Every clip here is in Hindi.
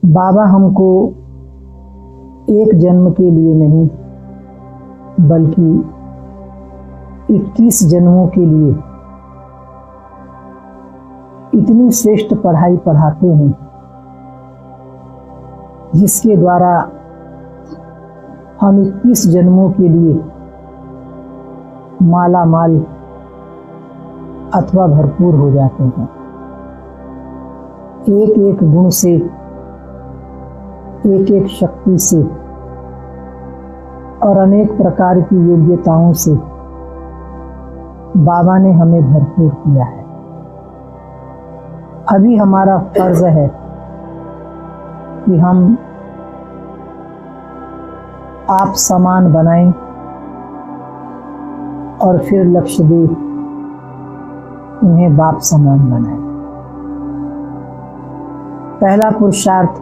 बाबा हमको एक जन्म के लिए नहीं बल्कि 21 जन्मों के लिए इतनी श्रेष्ठ पढ़ाई पढ़ाते हैं जिसके द्वारा हम 21 जन्मों के लिए माला माल अथवा भरपूर हो जाते हैं। एक एक गुण से, एक एक शक्ति से और अनेक प्रकार की योग्यताओं से बाबा ने हमें भरपूर किया है। अभी हमारा फर्ज है कि हम आप समान बनाएं और फिर लक्ष्य दे उन्हें बाप समान बनाएं। पहला पुरुषार्थ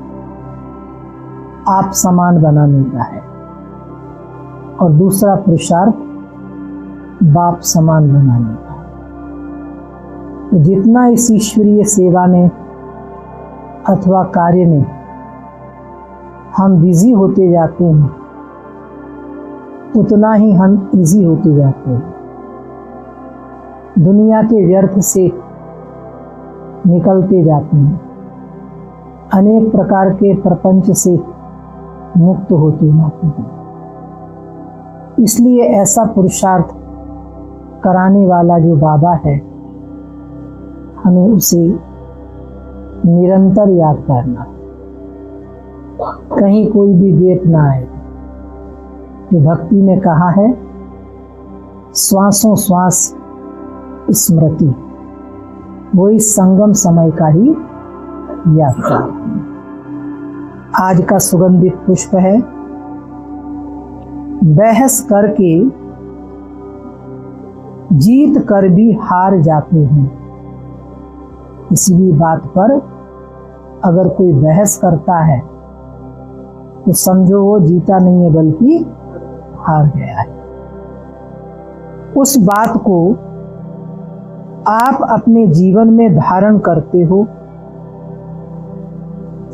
आप समान बनाने का है और दूसरा पुरुषार्थ बाप समान बनाने का है। तो जितना इस ईश्वरीय सेवा में अथवा कार्य में हम बिजी होते जाते हैं उतना ही हम इजी होते जाते हैं। दुनिया के व्यर्थ से निकलते जाते हैं, अनेक प्रकार के प्रपंच से मुक्त होते जाते हैं। इसलिए ऐसा पुरुषार्थ कराने वाला जो बाबा है हमें उसे निरंतर याद करना, कहीं कोई भी गेप ना आए। जो भक्ति में कहा है श्वासों श्वास स्मृति, वो इस संगम समय का ही यात्रा। आज का सुगंधित पुष्प है, बहस करके जीत कर भी हार जाते हैं। किसी भी बात पर अगर कोई बहस करता है तो समझो वो जीता नहीं है बल्कि हार गया है। उस बात को आप अपने जीवन में धारण करते हो,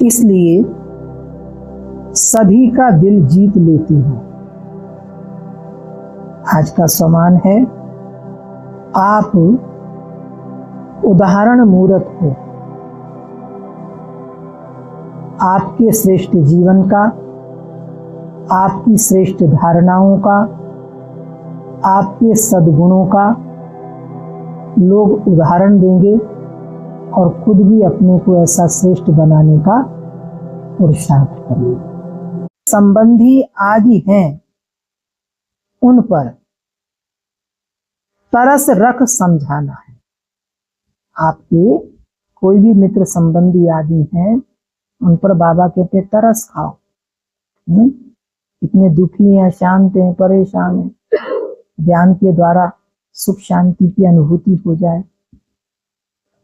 इसलिए सभी का दिल जीत लेती हो। आज का सम्मान है, आप उदाहरण मूर्त हो। आपके श्रेष्ठ जीवन का, आपकी श्रेष्ठ धारणाओं का, आपके सद्गुणों का लोग उदाहरण देंगे और खुद भी अपने को ऐसा श्रेष्ठ बनाने का पुरुषार्थ करेंगे। संबंधी आदि हैं उन पर तरस रख समझाना है। आपके कोई भी मित्र संबंधी आदि हैं उन पर बाबा कहते तरस खाओ। इतने दुखी हैं, शांत हैं, परेशान हैं, ज्ञान के द्वारा सुख शांति की अनुभूति हो जाए,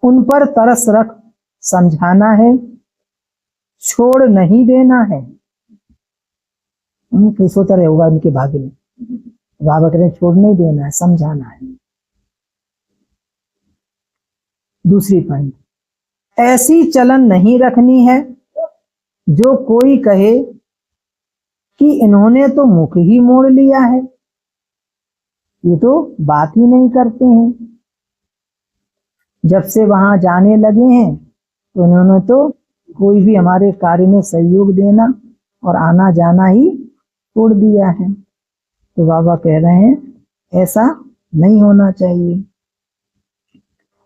उन पर तरस रख समझाना है, छोड़ नहीं देना है। कैसो तरह होगा उनके भाग्य में, बाबा कहते हैं छोड़ नहीं देना है, समझाना है। दूसरी पॉइंट, ऐसी चलन नहीं रखनी है जो कोई कहे कि इन्होंने तो मुख ही मोड़ लिया है, ये तो बात ही नहीं करते हैं। जब से वहां जाने लगे हैं तो इन्होंने तो कोई भी हमारे कार्य में सहयोग देना और आना जाना ही छोड़ दिया है। तो बाबा कह रहे हैं ऐसा नहीं होना चाहिए।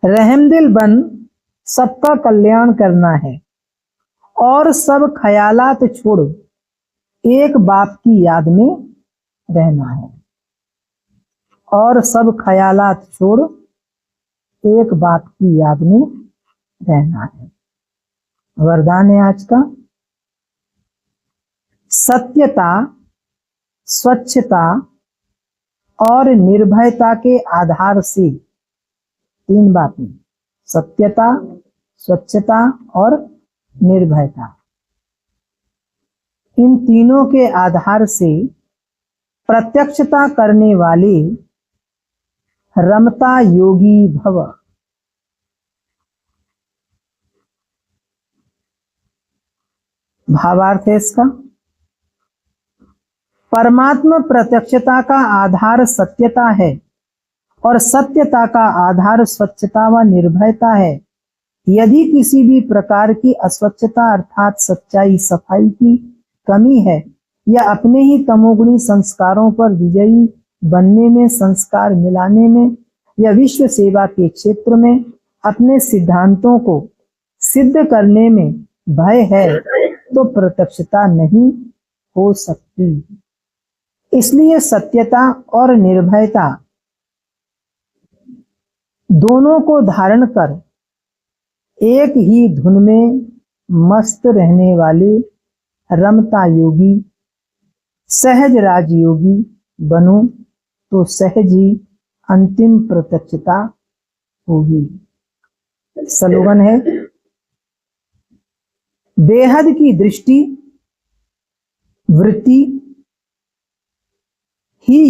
रहमदिल बन सबका कल्याण करना है और सब ख्यालात छोड़ एक बाप की याद में रहना है। और सब ख्यालात छोड़ एक बाप की याद में रहना है। वरदान है आज का, सत्यता, स्वच्छता और निर्भयता के आधार से, तीन बातें, सत्यता, स्वच्छता और निर्भयता, इन तीनों के आधार से प्रत्यक्षता करने वाले रमता योगी भव। भावार्थ है इसका, परमात्मा प्रत्यक्षता का आधार सत्यता है और सत्यता का आधार स्वच्छता व निर्भयता है। यदि किसी भी प्रकार की अस्वच्छता अर्थात सच्चाई सफाई की कमी है या अपने ही तमोगुणी संस्कारों पर विजयी बनने में, संस्कार मिलाने में या विश्व सेवा के क्षेत्र में अपने सिद्धांतों को सिद्ध करने में भय है तो प्रत्यक्षता नहीं हो सकती। इसलिए सत्यता और निर्भयता दोनों को धारण कर एक ही धुन में मस्त रहने वाले रमता योगी, सहज राजयोगी बनो तो सहज ही अंतिम प्रत्यक्षता होगी। स्लोगन है, बेहद की दृष्टि वृत्ति ही